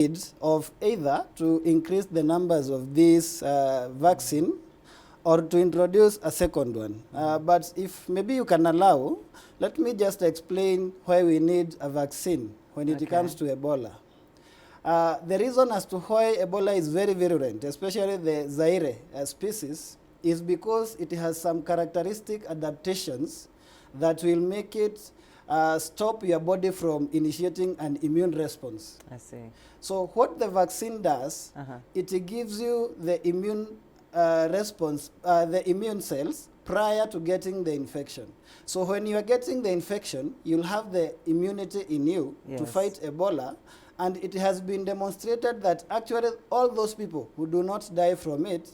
need of either to increase the numbers of this vaccine or to introduce a second one. But if maybe you can allow, let me just explain why we need a vaccine when it comes to Ebola. The reason as to why Ebola is very virulent, especially the Zaire species, is because it has some characteristic adaptations that will make it stop your body from initiating an immune response. I see. So what the vaccine does, it gives you the immune response, the immune cells prior to getting the infection. So when you are getting the infection, you'll have the immunity in you to fight Ebola. And it has been demonstrated that actually all those people who do not die from it,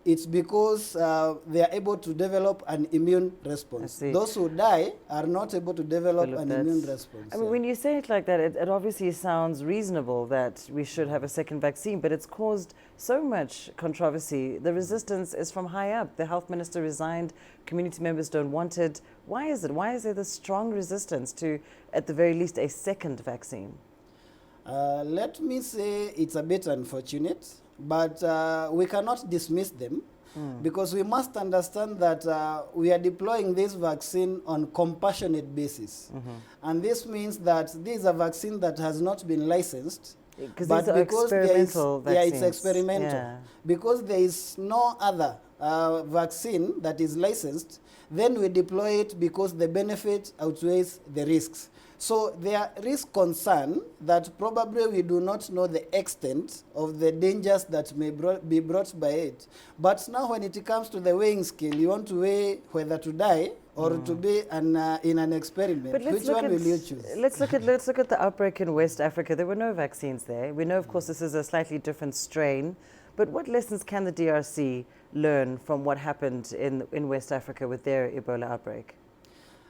it's because they are able to develop an immune response. Those who die are not able to develop an immune response. I mean, when you say it like that, it obviously sounds reasonable that we should have a second vaccine, but it's caused so much controversy. The resistance is from high up. The health minister resigned. Community members don't want it. Why is it? Why is there this strong resistance to, at the very least, a second vaccine? Let me say it's a bit unfortunate, but we cannot dismiss them because we must understand that we are deploying this vaccine on compassionate basis. And this means that this is a vaccine that has not been licensed. But because experimental vaccines. It's experimental. Because there is no other vaccine that is licensed, then we deploy it because the benefit outweighs the risks. So there is concern that probably we do not know the extent of the dangers that may be brought by it. But now when it comes to the weighing scale, you want to weigh whether to die or to be in an experiment. But which one will you choose? Let's look at the outbreak in West Africa. There were no vaccines there. We know, of course, this is a slightly different strain. But what lessons can the DRC learn from what happened in West Africa with their Ebola outbreak?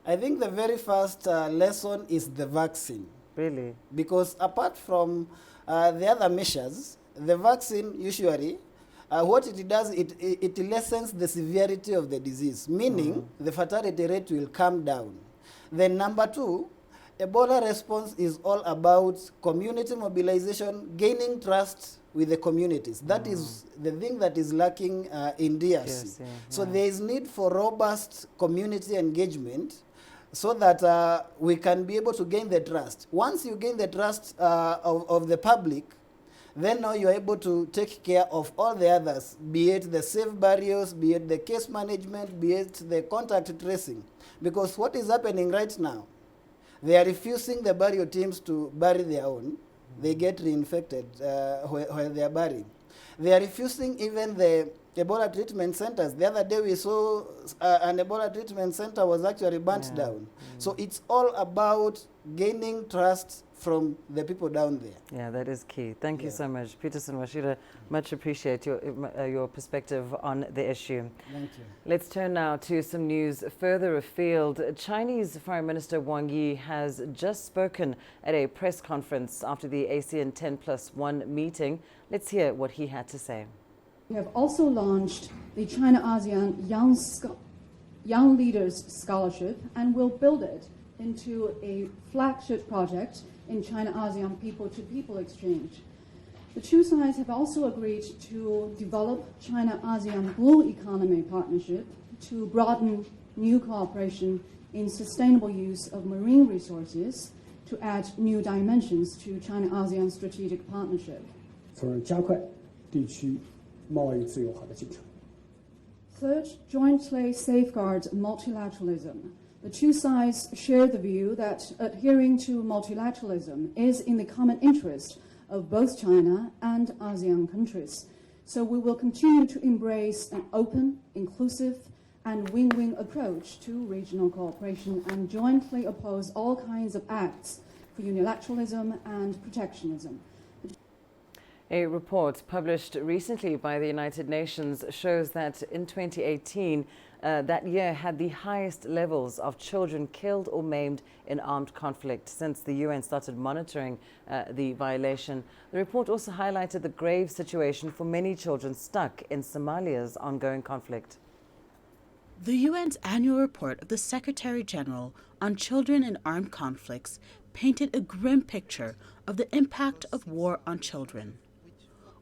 I think the very first lesson is the vaccine. Really? Because apart from the other measures, the vaccine usually, what it does, it lessens the severity of the disease, meaning the fatality rate will come down. Then number two, Ebola response is all about community mobilization, gaining trust with the communities. That is the thing that is lacking in DRC. So there is need for robust community engagement so that we can be able to gain the trust. Once you gain the trust of the public, then now you're able to take care of all the others, be it the safe barriers, be it the case management, be it the contact tracing. Because what is happening right now, they are refusing the burial teams to bury their own. They get reinfected where they are burying. They are refusing even the Ebola treatment centers. The other day we saw an Ebola treatment center was actually burnt down. So it's all about gaining trust from the people down there. Yeah, that is key. Thank you so much. Peterson Washira, much appreciate your perspective on the issue. Thank you. Let's turn now to some news further afield. Chinese Foreign Minister Wang Yi has just spoken at a press conference after the ASEAN 10+1 meeting. Let's hear what he had to say. We have also launched the China-ASEAN Young Leaders Scholarship and will build it into a flagship project in China-ASEAN people-to-people exchange. The two sides have also agreed to develop China-ASEAN Blue Economy Partnership to broaden new cooperation in sustainable use of marine resources to add new dimensions to China-ASEAN strategic partnership. Third, jointly safeguard multilateralism. The two sides share the view that adhering to multilateralism is in the common interest of both China and ASEAN countries. So we will continue to embrace an open, inclusive, and win-win approach to regional cooperation and jointly oppose all kinds of acts for unilateralism and protectionism. A report published recently by the United Nations shows that in 2018, that year had the highest levels of children killed or maimed in armed conflict since the UN started monitoring the violation. The report also highlighted the grave situation for many children stuck in Somalia's ongoing conflict. The UN's annual report of the Secretary General on children in armed conflicts painted a grim picture of the impact of war on children.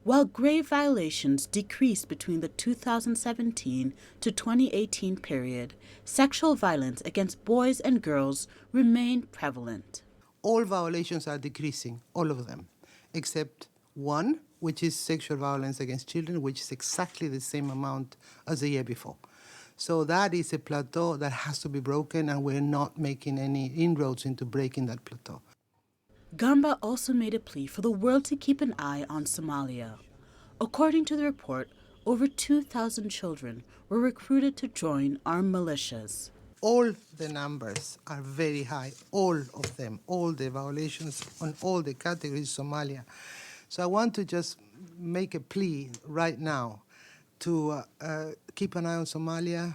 While grave violations decreased between the 2017 to 2018 period, sexual violence against boys and girls remained prevalent. All violations are decreasing, all of them, except one, which is sexual violence against children, which is exactly the same amount as the year before. So that is a plateau that has to be broken, and we're not making any inroads into breaking that plateau. Gamba also made a plea for the world to keep an eye on Somalia. According to the report, over 2,000 children were recruited to join armed militias. All the numbers are very high, all of them, all the violations on all the categories Somalia. So I want to just make a plea right now to keep an eye on Somalia.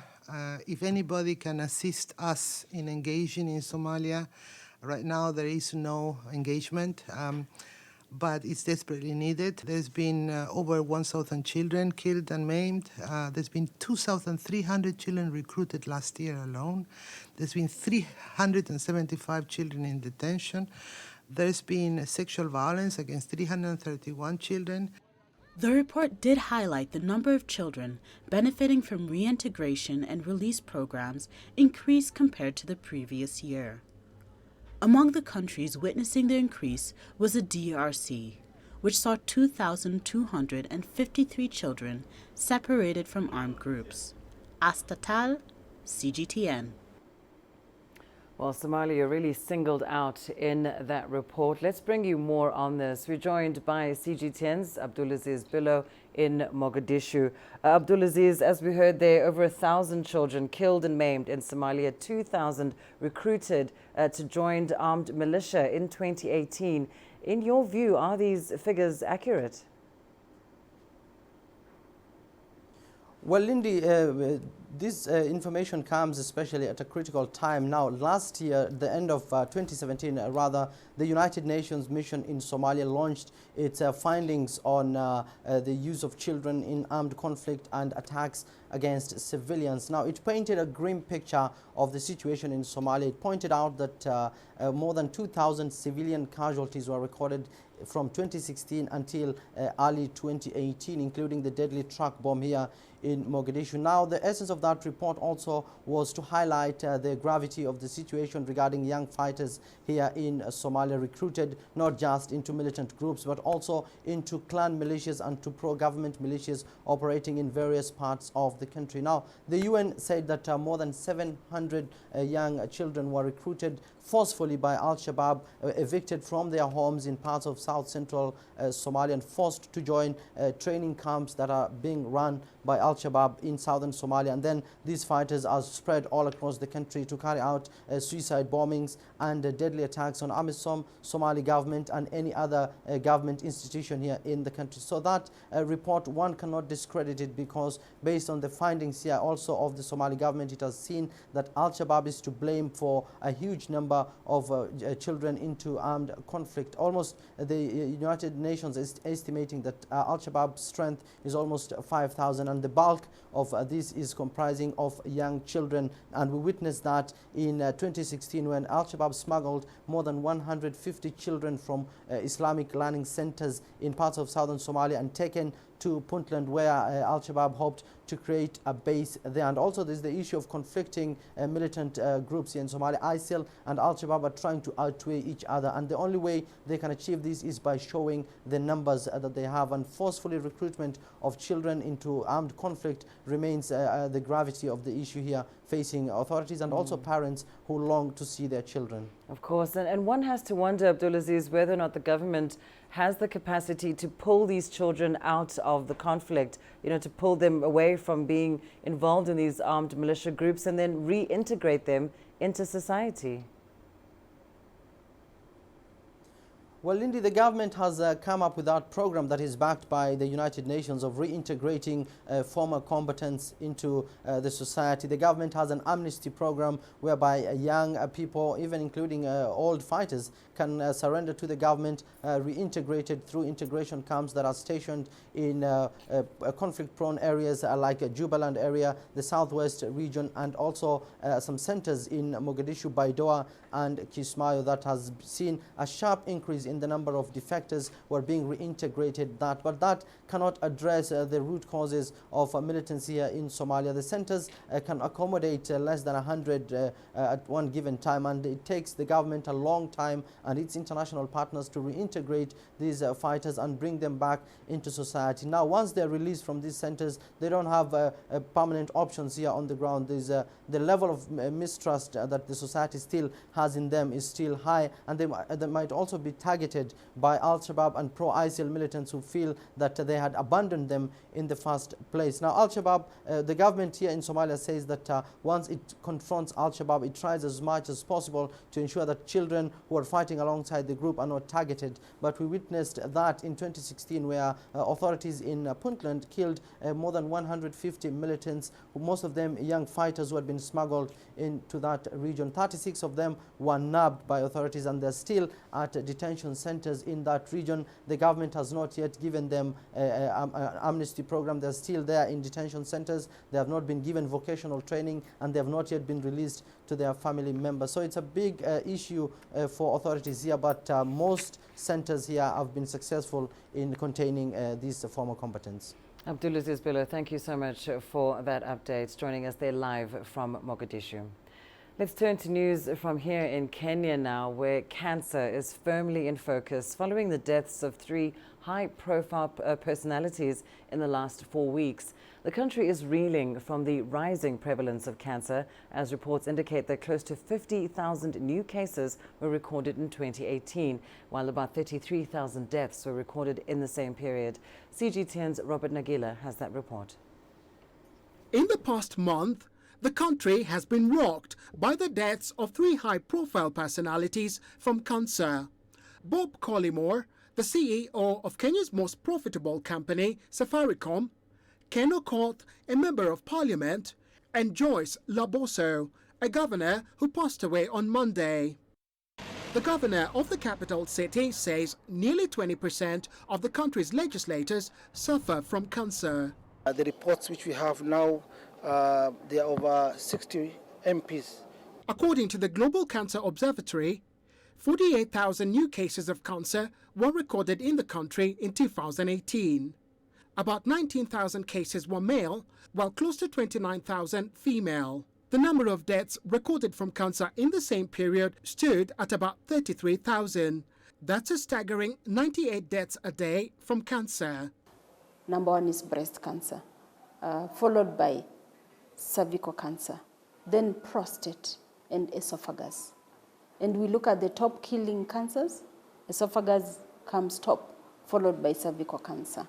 If anybody can assist us in engaging in Somalia, right now there is no engagement, but it's desperately needed. There's been over 1,000 children killed and maimed. There's been 2,300 children recruited last year alone. There's been 375 children in detention. There's been sexual violence against 331 children. The report did highlight the number of children benefiting from reintegration and release programs increased compared to the previous year. Among the countries witnessing the increase was the DRC, which saw 2,253 children separated from armed groups. Astatal, CGTN. Well, Somalia really singled out in that report. Let's bring you more on this. We're joined by CGTN's Abdulaziz Billo in Mogadishu. Abdulaziz, as we heard there, over 1,000 children killed and maimed in Somalia, 2,000 recruited to join armed militia in 2018. In your view, are these figures accurate? Well, Lindy, this information comes especially at a critical time now. Last year, the end of 2017, the United Nations mission in Somalia launched its findings on the use of children in armed conflict and attacks against civilians. Now, it painted a grim picture of the situation in Somalia. It pointed out that more than 2,000 civilian casualties were recorded from 2016 until early 2018, including the deadly truck bomb here in Mogadishu. Now, the essence of that report also was to highlight the gravity of the situation regarding young fighters here in Somalia, recruited not just into militant groups, but also into clan militias and to pro-government militias operating in various parts of the country. Now, the UN said that more than 700 young children were recruited forcefully by Al-Shabaab, evicted from their homes in parts of south-central Somalia and forced to join training camps that are being run by Al-Shabaab in southern Somalia. And then these fighters are spread all across the country to carry out suicide bombings and deadly attacks on AMISOM, Somali government, and any other government institution here in the country. So that report, one cannot discredit it, because based on the findings here also of the Somali government, it has seen that Al-Shabaab is to blame for a huge number of children into armed conflict. Almost the United Nations is estimating that Al-Shabaab's strength is almost 5,000, and the bulk of this is comprising of young children. And we witnessed that in 2016 when Al-Shabaab smuggled more than 150 children from Islamic learning centers in parts of southern Somalia and taken to Puntland, where Al-Shabaab hoped to create a base there. And also there's the issue of conflicting militant groups here in Somalia. ISIL and Al-Shabaab are trying to outweigh each other, and the only way they can achieve this is by showing the numbers that they have, and forcefully recruitment of children into armed conflict remains the gravity of the issue here facing authorities and also parents who long to see their children. Of course, and one has to wonder, Abdulaziz, whether or not the government has the capacity to pull these children out of the conflict, you know, to pull them away from being involved in these armed militia groups and then reintegrate them into society. Well, Lindy, the government has come up with that program that is backed by the United Nations of reintegrating former combatants into the society. The government has an amnesty program whereby young people, even including old fighters, can surrender to the government, reintegrated through integration camps that are stationed in conflict-prone areas like Jubaland area, the southwest region, and also some centers in Mogadishu, Baidoa, and Kismayo that has seen a sharp increase in the number of defectors who are being reintegrated. But that cannot address the root causes of militancy here in Somalia. The centers can accommodate less than 100 at one given time, and it takes the government a long time and its international partners to reintegrate these fighters and bring them back into society. Now, once they're released from these centers, they don't have permanent options here on the ground. There's the level of mistrust that the society still has in them is still high, and they might also be targeted by Al-Shabaab and pro-ISIL militants who feel that they had abandoned them in the first place. Now, Al-Shabaab, the government here in Somalia says that once it confronts Al-Shabaab, it tries as much as possible to ensure that children who are fighting alongside the group are not targeted. But we witnessed that in 2016 where authorities in Puntland killed more than 150 militants, most of them young fighters who had been smuggled into that region. 36 of them were nabbed by authorities, and they're still at detention centers in that region. The government has not yet given them an amnesty program. They're still there in detention centers. They have not been given vocational training, and they have not yet been released to their family members. So it's a big issue for authorities here, but most centers here have been successful in containing these former combatants. Abdulaziz Bello, thank you so much for that update, joining us there live from Mogadishu. Let's turn to news from here in Kenya now, where cancer is firmly in focus following the deaths of 3 high-profile personalities in the last 4 weeks. The country is reeling from the rising prevalence of cancer, as reports indicate that close to 50,000 new cases were recorded in 2018, while about 33,000 deaths were recorded in the same period. CGTN's Robert Nagila has that report. In the past month, the country has been rocked by the deaths of 3 high-profile personalities from cancer. Bob Collymore, the CEO of Kenya's most profitable company, Safaricom, Ken Okoth, a member of parliament, and Joyce Laboso, a governor who passed away on Monday. The governor of the capital city says nearly 20% of the country's legislators suffer from cancer. The reports which we have now, there are over 60 MPs. According to the Global Cancer Observatory, 48,000 new cases of cancer were recorded in the country in 2018. About 19,000 cases were male, while close to 29,000 female. The number of deaths recorded from cancer in the same period stood at about 33,000. That's a staggering 98 deaths a day from cancer. Number 1 is breast cancer, followed by cervical cancer, then prostate and esophagus. And we look at the top killing cancers, esophagus comes top, followed by cervical cancer.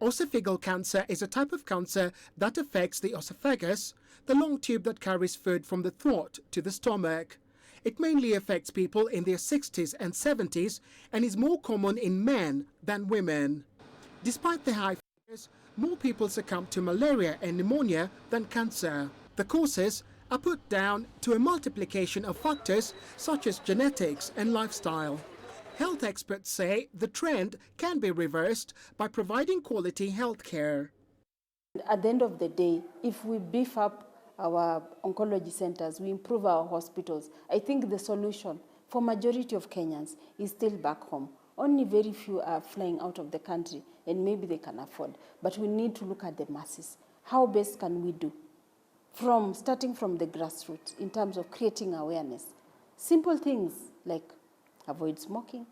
Oesophageal cancer is a type of cancer that affects the oesophagus, the long tube that carries food from the throat to the stomach. It mainly affects people in their 60s and 70s and is more common in men than women. Despite the high figures, more people succumb to malaria and pneumonia than cancer. The causes are put down to a multiplication of factors such as genetics and lifestyle. Health experts say the trend can be reversed by providing quality health care. At the end of the day, if we beef up our oncology centers, we improve our hospitals, I think the solution for majority of Kenyans is still back home. Only very few are flying out of the country, and maybe they can afford. But we need to look at the masses. How best can we do? Starting from the grassroots in terms of creating awareness. Simple things like avoid smoking,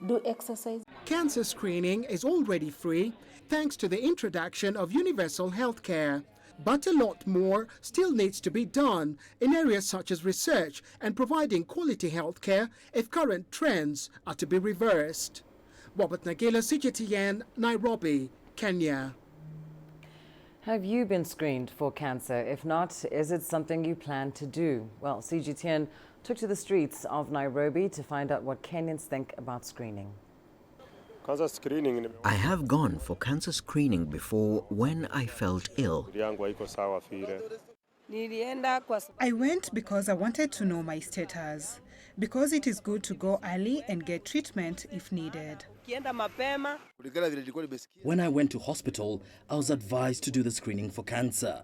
do exercise. Cancer screening is already free thanks to the introduction of universal health care. But a lot more still needs to be done in areas such as research and providing quality health care if current trends are to be reversed. Robert Nagila, CGTN, Nairobi, Kenya. Have you been screened for cancer? If not, is it something you plan to do? Well, CGTN took to the streets of Nairobi to find out what Kenyans think about screening. I have gone for cancer screening before when I felt ill. I went because I wanted to know my status, because it is good to go early and get treatment if needed. When I went to hospital, I was advised to do the screening for cancer,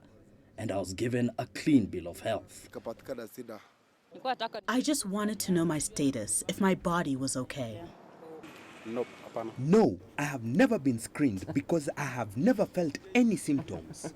and I was given a clean bill of health. I just wanted to know my status, if my body was okay. No, I have never been screened because I have never felt any symptoms.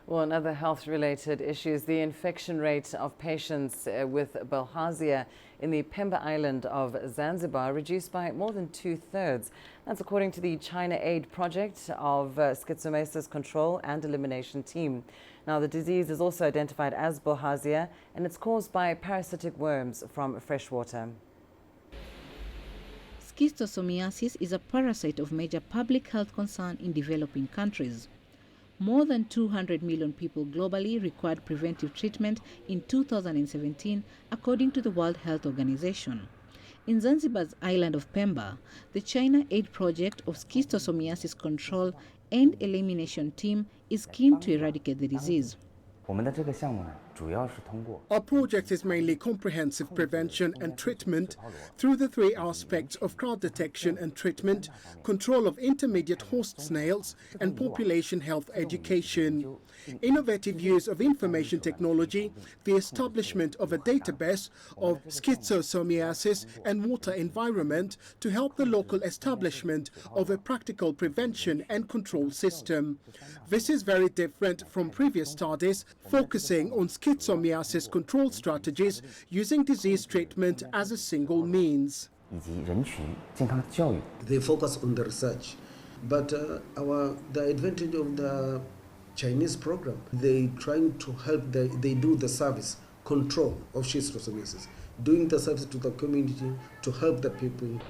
Well, in other health-related issues, the infection rate of patients with bilharzia in the Pemba island of Zanzibar reduced by more than 2/3. That's according to the China-ASEAN project of Schistosomiasis control and elimination team. Now, the disease is also identified as bilharzia, and it's caused by parasitic worms from freshwater. Schistosomiasis is a parasite of major public health concern in developing countries. More than 200 million people globally required preventive treatment in 2017, according to the World Health Organization. In Zanzibar's island of Pemba, the China-ASEAN project of Schistosomiasis control and elimination team is keen to eradicate the disease. Our project is mainly comprehensive prevention and treatment through the three aspects of crowd detection and treatment, control of intermediate host snails, and population health education. Innovative use of information technology, the establishment of a database of schistosomiasis and water environment to help the local establishment of a practical prevention and control system. This is very different from previous studies focusing on schistosomiasis control strategies using disease treatment as a single means. They focus on the research, but the advantage of the Chinese program, they trying to help, they do the service control of schistosomiasis, doing the service to the community to help the people.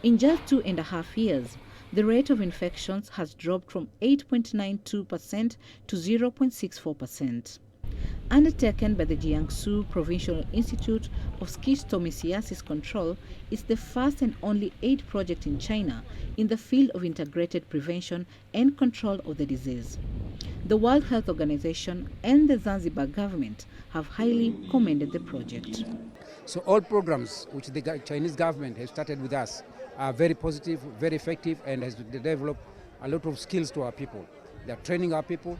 In just 2.5 years, the rate of infections has dropped from 8.92% to 0.64%. Undertaken by the Jiangsu Provincial Institute of Schistosomiasis Control, is the first and only aid project in China in the field of integrated prevention and control of the disease. The World Health Organization and the Zanzibar government have highly commended the project. So all programs which the Chinese government has started with us are very positive, very effective, and has developed a lot of skills to our people. They are training our people.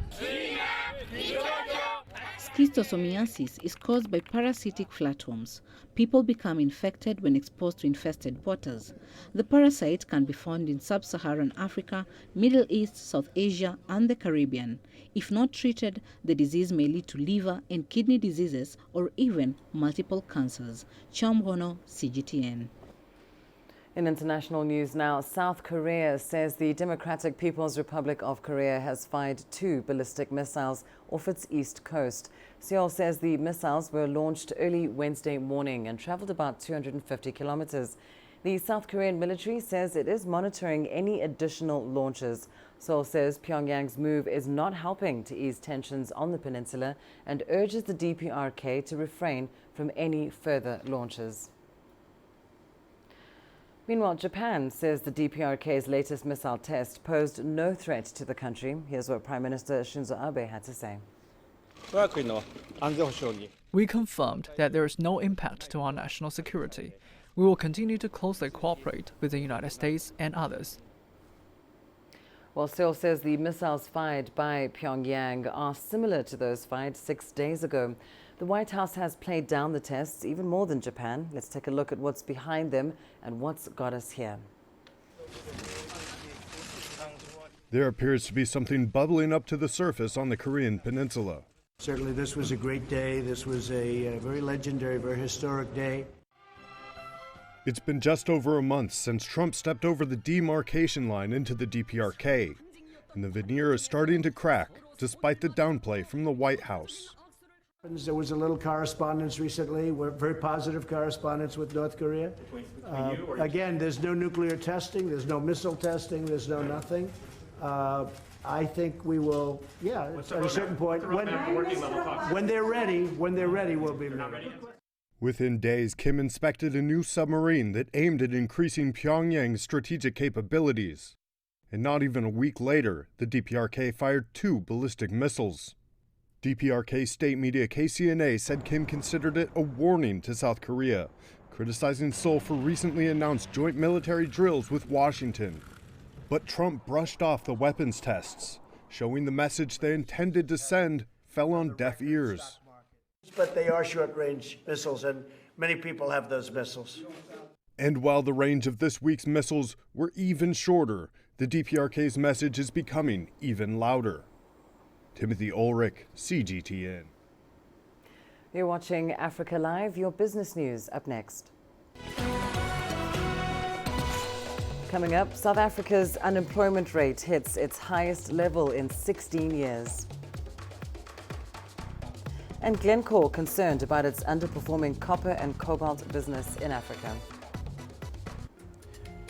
Schistosomiasis is caused by parasitic flatworms. People become infected when exposed to infested waters. The parasite can be found in sub-Saharan Africa, Middle East, South Asia, and the Caribbean. If not treated, the disease may lead to liver and kidney diseases or even multiple cancers. Chamgono, CGTN. In international news now, South Korea says the Democratic People's Republic of Korea has fired 2 ballistic missiles off its east coast. Seoul says the missiles were launched early Wednesday morning and traveled about 250 kilometers. The South Korean military says it is monitoring any additional launches. Seoul says Pyongyang's move is not helping to ease tensions on the peninsula and urges the DPRK to refrain from any further launches. Meanwhile, Japan says the DPRK's latest missile test posed no threat to the country. Here's what Prime Minister Shinzo Abe had to say. We confirmed that there is no impact to our national security. We will continue to closely cooperate with the United States and others. Well, Seoul says the missiles fired by Pyongyang are similar to those fired 6 days ago. The White House has played down the tests even more than Japan. Let's take a look at what's behind them and what's got us here. There appears to be something bubbling up to the surface on the Korean peninsula. Certainly this was a great day. This was a very legendary, very historic day. It's been just over a month since Trump stepped over the demarcation line into the DPRK, and the veneer is starting to crack despite the downplay from the White House. There was a little correspondence recently, very positive correspondence with North Korea. Again, there's no nuclear testing, there's no missile testing, there's no nothing. I think we will, yeah, at a certain point, when they're ready, we'll be ready. Within days, Kim inspected a new submarine that aimed at increasing Pyongyang's strategic capabilities. And not even a week later, the DPRK fired 2 ballistic missiles. DPRK state media KCNA said Kim considered it a warning to South Korea, criticizing Seoul for recently announced joint military drills with Washington. But Trump brushed off the weapons tests, showing the message they intended to send fell on deaf ears. But they are short-range missiles, and many people have those missiles. And while the range of this week's missiles were even shorter, the DPRK's message is becoming even louder. Timothy Ulrich, CGTN. You're watching Africa Live, your business news up next. Coming up, South Africa's unemployment rate hits its highest level in 16 years. And Glencore concerned about its underperforming copper and cobalt business in Africa.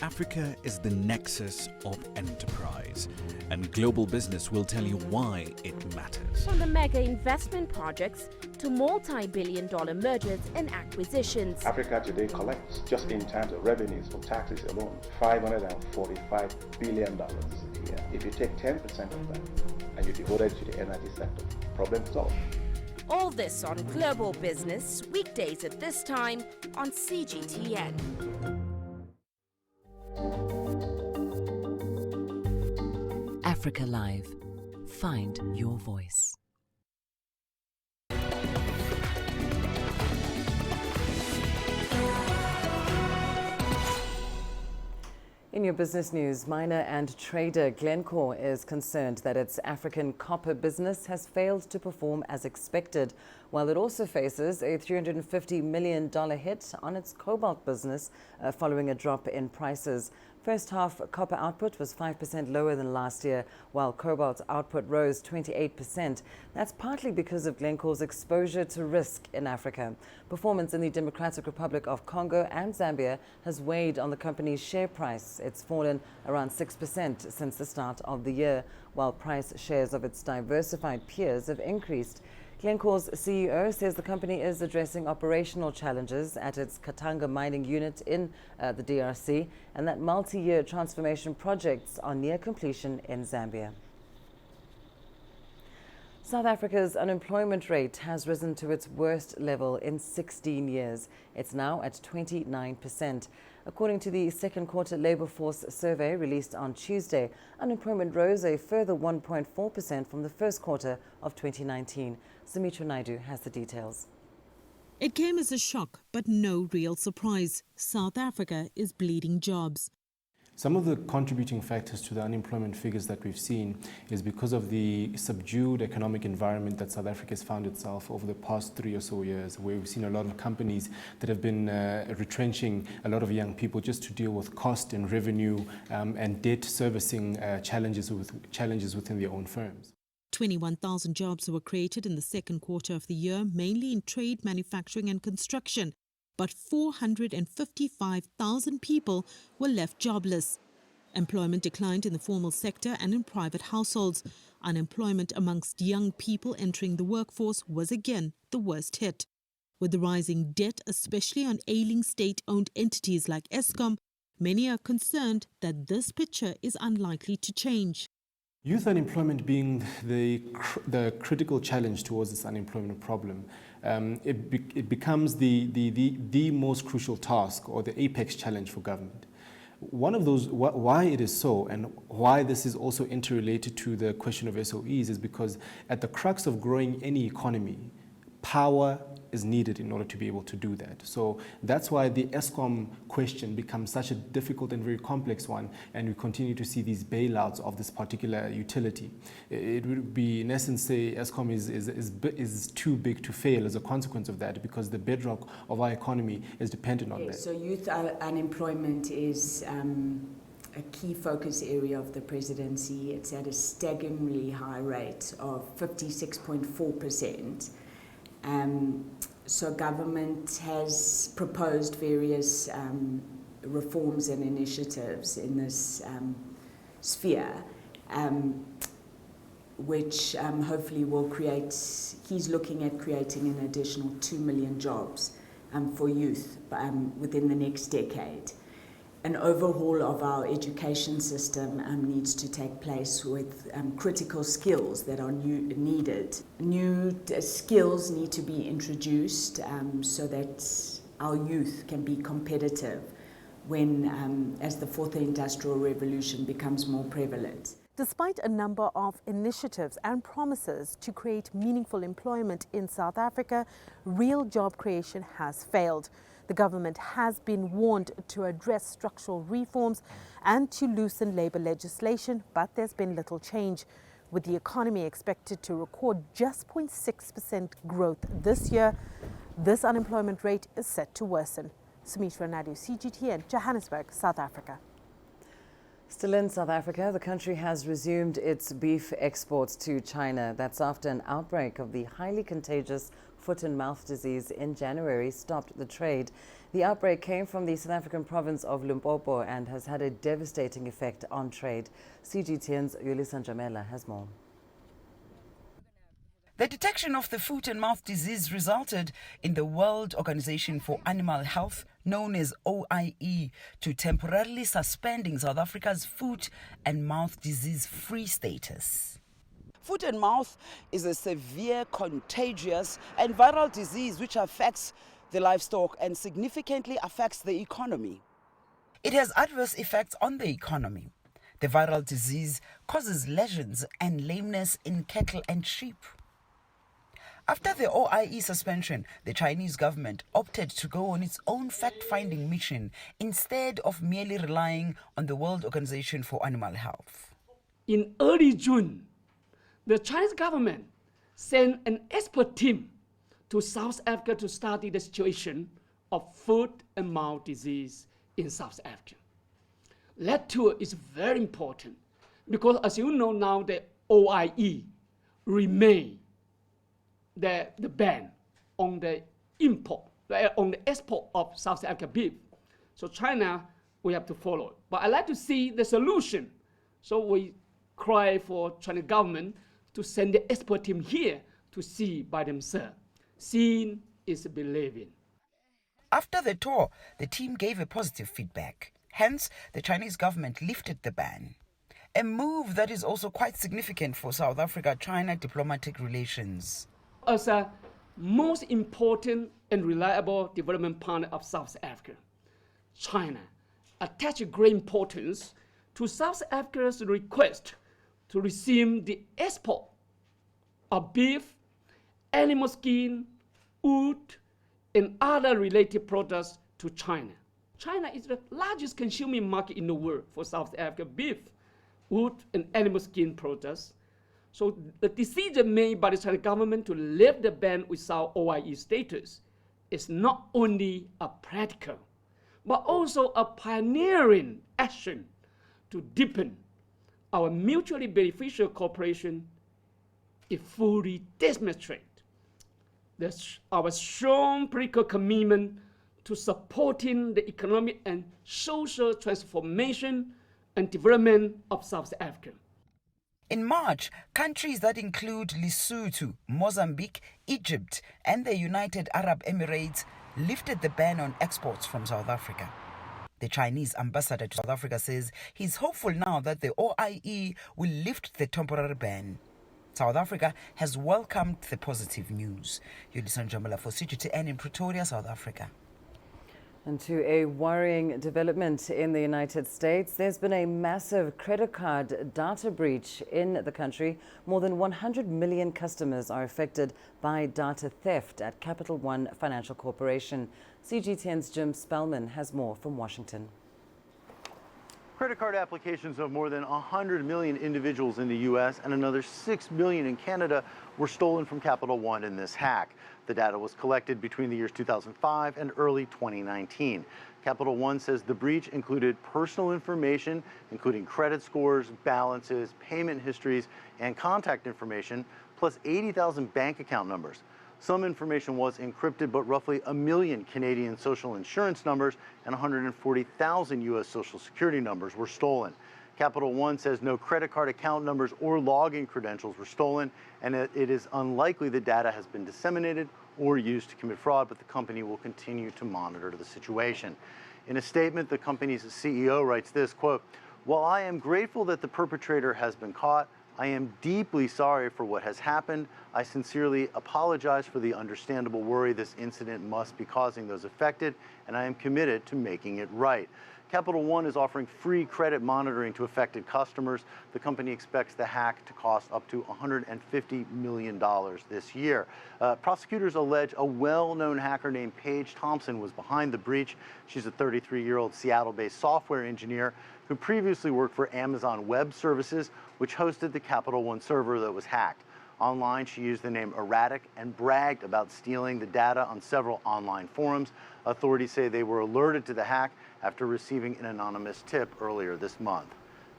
Africa is the nexus of enterprise, and global business will tell you why it matters. From the mega investment projects to multi-billion-dollar mergers and acquisitions. Africa today collects, just in terms of revenues from taxes alone, $545 billion a year. If you take 10% of that and you devote it to the energy sector, problem solved. All this on Global Business, weekdays at this time on CGTN. Africa Live. Find your voice. In your business news, miner and trader Glencore is concerned that its African copper business has failed to perform as expected, while it also faces a $350 million hit on its cobalt business following a drop in prices. First half copper output was 5% lower than last year, while cobalt output rose 28%. That's partly because of Glencore's exposure to risk in Africa. Performance in the Democratic Republic of Congo and Zambia has weighed on the company's share price. It's fallen around 6% since the start of the year, while price shares of its diversified peers have increased. Glencore's CEO says the company is addressing operational challenges at its Katanga mining unit in the DRC, and that multi-year transformation projects are near completion in Zambia. South Africa's unemployment rate has risen to its worst level in 16 years. It's now at 29%. According to the second quarter labour force survey released on Tuesday, unemployment rose a further 1.4% from the first quarter of 2019. Sumitra Naidu has the details. It came as a shock, but no real surprise. South Africa is bleeding jobs. Some of the contributing factors to the unemployment figures that we've seen is because of the subdued economic environment that South Africa has found itself over the past 3 or so years, where we've seen a lot of companies that have been retrenching a lot of young people just to deal with cost and revenue and debt servicing challenges within their own firms. 21,000 jobs were created in the second quarter of the year, mainly in trade, manufacturing and construction. But 455,000 people were left jobless. Employment declined in the formal sector and in private households. Unemployment amongst young people entering the workforce was again the worst hit. With the rising debt, especially on ailing state-owned entities like Eskom, many are concerned that this picture is unlikely to change. Youth unemployment being the critical challenge towards this unemployment problem, it becomes the most crucial task or the apex challenge for government. One of those, why it is so and why this is also interrelated to the question of SOEs is because at the crux of growing any economy, power is needed in order to be able to do that. So that's why the Eskom question becomes such a difficult and very complex one, and we continue to see these bailouts of this particular utility. It would be, in essence, say Eskom is too big to fail as a consequence of that, because the bedrock of our economy is dependent on that. So youth unemployment is a key focus area of the presidency. It's at a staggeringly high rate of 56.4%. So government has proposed various reforms and initiatives in this sphere. which hopefully will create, he's looking at creating an additional 2 million jobs for youth within the next decade. An overhaul of our education system needs to take place with critical skills that are needed. New skills need to be introduced so that our youth can be competitive when, as the fourth industrial revolution becomes more prevalent. Despite a number of initiatives and promises to create meaningful employment in South Africa, real job creation has failed. The government has been warned to address structural reforms and to loosen labour legislation, but there's been little change. With the economy expected to record just 0.6% growth this year, this unemployment rate is set to worsen. Sumitra Naidu, CGTN, Johannesburg, South Africa. Still in South Africa, the country has resumed its beef exports to China. That's after an outbreak of the highly contagious foot and mouth disease in January stopped the trade. The outbreak came from the South African province of Limpopo and has had a devastating effect on trade. CGTN's Yolisa Njamela has more. The detection of the foot and mouth disease resulted in the World Organization for Animal Health, known as OIE, to temporarily suspending South Africa's foot and mouth disease-free status. Foot and mouth is a severe, contagious and viral disease which affects the livestock and significantly affects the economy. It has adverse effects on the economy. The viral disease causes lesions and lameness in cattle and sheep. After the OIE suspension, the Chinese government opted to go on its own fact-finding mission instead of merely relying on the World Organization for Animal Health. In early June, the Chinese government sent an expert team to South Africa to study the situation of foot and mouth disease in South Africa. That tour is very important because, as you know now, the OIE remains the ban on the import, on the export of South Africa beef. So China, we have to follow. But I'd like to see the solution. So we cry for Chinese government to send the expert team here to see by themselves. Seeing is believing. After the tour, the team gave a positive feedback. Hence, the Chinese government lifted the ban. A move that is also quite significant for South Africa-China diplomatic relations. As a most important and reliable development partner of South Africa, China attaches great importance to South Africa's request to resume the export of beef, animal skin, wood, and other related products to China. China is the largest consuming market in the world for South Africa beef, wood, and animal skin products. So the decision made by the Chinese government to lift the ban without OIE status is not only a practical, but also a pioneering action to deepen our mutually beneficial cooperation. It fully demonstrates our strong political commitment to supporting the economic and social transformation and development of South Africa. In March, countries that include Lesotho, Mozambique, Egypt, and the United Arab Emirates lifted the ban on exports from South Africa. The Chinese ambassador to South Africa says he's hopeful now that the OIE will lift the temporary ban. South Africa has welcomed the positive news. Yolisa Njamela for CGTN in Pretoria, South Africa. And to a worrying development in the United States, there's been a massive credit card data breach in the country. More than 100 million customers are affected by data theft at Capital One Financial Corporation. CGTN's Jim Spellman has more from Washington. Credit card applications of more than 100 million individuals in the U.S. and another 6 million in Canada were stolen from Capital One in this hack. The data was collected between the years 2005 and early 2019. Capital One says the breach included personal information, including credit scores, balances, payment histories, and contact information, plus 80,000 bank account numbers. Some information was encrypted, but roughly 1 million Canadian social insurance numbers and 140,000 U.S. social security numbers were stolen. Capital One says no credit card account numbers or login credentials were stolen, and it is unlikely the data has been disseminated or used to commit fraud, but the company will continue to monitor the situation. In a statement, the company's CEO writes this, quote, "While I am grateful that the perpetrator has been caught, I am deeply sorry for what has happened. I sincerely apologize for the understandable worry this incident must be causing those affected, and I am committed to making it right." Capital One is offering free credit monitoring to affected customers. The company expects the hack to cost up to $150 million this year. Prosecutors allege a well-known hacker named Paige Thompson was behind the breach. She's a 33-year-old Seattle-based software engineer who previously worked for Amazon Web Services, which hosted the Capital One server that was hacked. Online, she used the name Erratic and bragged about stealing the data on several online forums. Authorities say they were alerted to the hack after receiving an anonymous tip earlier this month.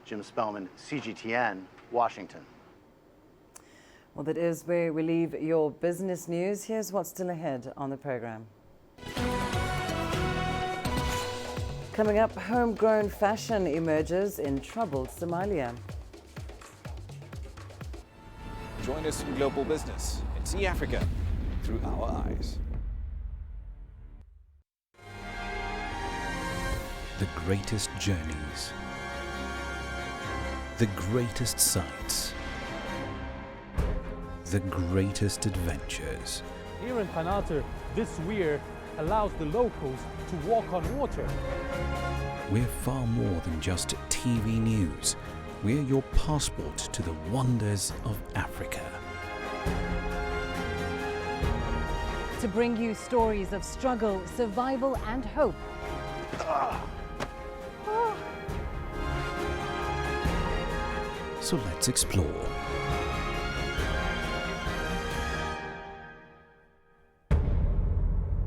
Jim Spellman, CGTN, Washington. Well, that is where we leave your business news. Here's what's still ahead on the program. Coming up, homegrown fashion emerges in troubled Somalia. Join us in Global Business and see Africa through our eyes. The greatest journeys, the greatest sights, the greatest adventures. Here in Qanater, this weir allows the locals to walk on water. We're far more than just TV news. We're your passport to the wonders of Africa. To bring you stories of struggle, survival and hope. So let's explore.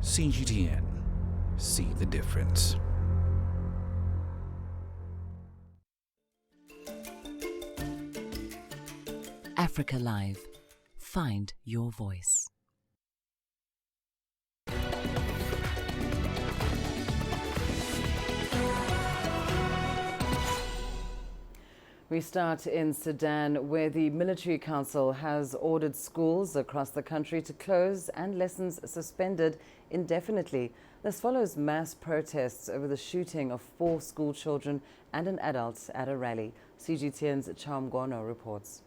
CGTN. See the difference. Africa Live. Find your voice. We start in Sudan, where the Military Council has ordered schools across the country to close and lessons suspended indefinitely. This follows mass protests over the shooting of 4 school children and an adult at a rally. CGTN's Mtongana reports.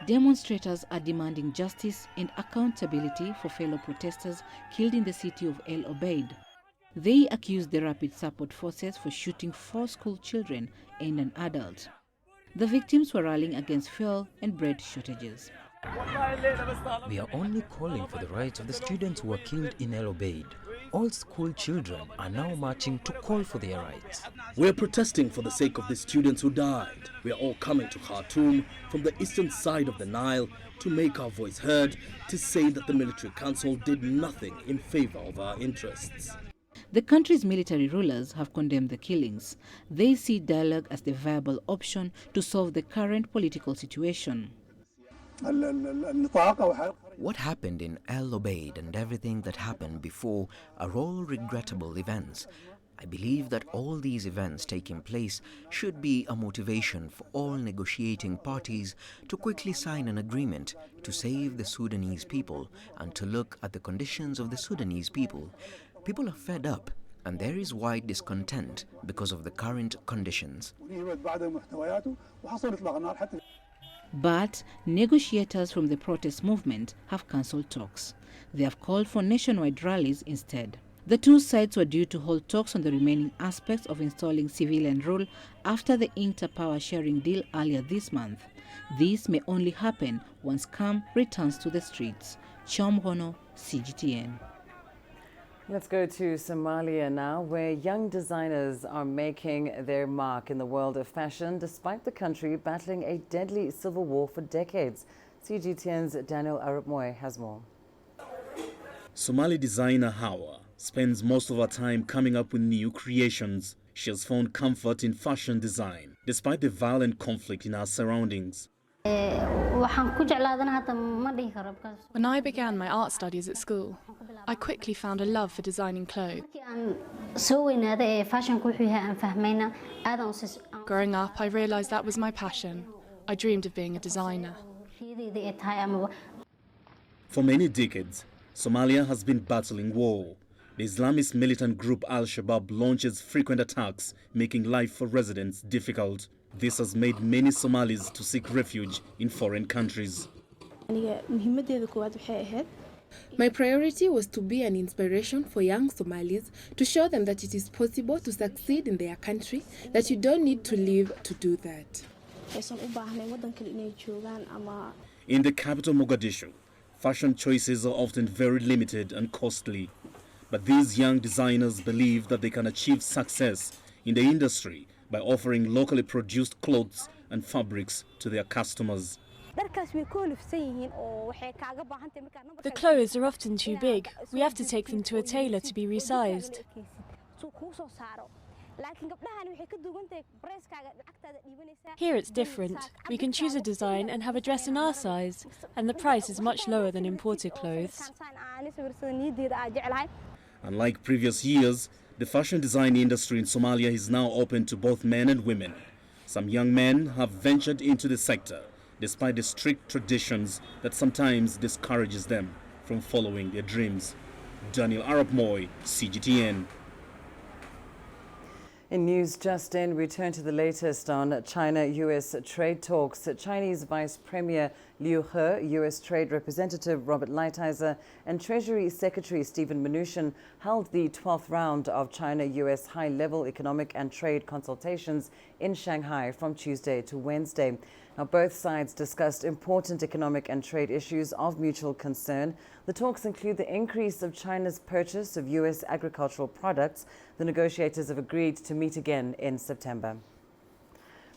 Demonstrators are demanding justice and accountability for fellow protesters killed in the city of El-Obeid. They accused the Rapid Support Forces for shooting 4 school children and an adult. The victims were rallying against fuel and bread shortages. We are only calling for the rights of the students who were killed in El-Obeid. All school children are now marching to call for their rights. We are protesting for the sake of the students who died. We are all coming to Khartoum from the eastern side of the Nile to make our voice heard, to say that the Military Council did nothing in favor of our interests. The country's military rulers have condemned the killings. They see dialogue as the viable option to solve the current political situation. What happened in El-Obeid and everything that happened before are all regrettable events. I believe that all these events taking place should be a motivation for all negotiating parties to quickly sign an agreement to save the Sudanese people and to look at the conditions of the Sudanese people. People are fed up, and there is wide discontent because of the current conditions. But negotiators from the protest movement have cancelled talks. They have called for nationwide rallies instead. The two sides were due to hold talks on the remaining aspects of installing civilian rule after the inter-power sharing deal earlier this month. This may only happen once calm returns to the streets. Mtongana, CGTN. Let's go to Somalia now, where young designers are making their mark in the world of fashion, despite the country battling a deadly civil war for decades. CGTN's Daniel Arap-Moy has more. Somali designer Hawa spends most of her time coming up with new creations. She has found comfort in fashion design, despite the violent conflict in her surroundings. When I began my art studies at school, I quickly found a love for designing clothes. Growing up, I realised that was my passion. I dreamed of being a designer. For many decades, Somalia has been battling war. The Islamist militant group Al-Shabaab launches frequent attacks, making life for residents difficult. This has made many Somalis to seek refuge in foreign countries. My priority was to be an inspiration for young Somalis, to show them that it is possible to succeed in their country, that you don't need to leave to do that. In the capital Mogadishu, fashion choices are often very limited and costly. But these young designers believe that they can achieve success in the industry by offering locally produced clothes and fabrics to their customers. The clothes are often too big. We have to take them to a tailor to be resized. Here it's different. We can choose a design and have a dress in our size, and the price is much lower than imported clothes. Unlike previous years, the fashion design industry in Somalia is now open to both men and women. Some young men have ventured into the sector, despite the strict traditions that sometimes discourages them from following their dreams. Daniel Arab Moy, CGTN. In news just in, we turn to the latest on China-US trade talks. Chinese Vice Premier Liu He, US Trade Representative Robert Lighthizer, and Treasury Secretary Stephen Mnuchin held the 12th round of China-US high-level economic and trade consultations in Shanghai from Tuesday to Wednesday. Now, both sides discussed important economic and trade issues of mutual concern. The talks include the increase of China's purchase of US agricultural products. The negotiators have agreed to meet again in September.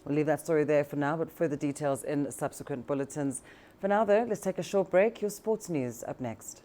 We'll leave that story there for now, but further details in subsequent bulletins. For now, though, let's take a short break. Your sports news up next.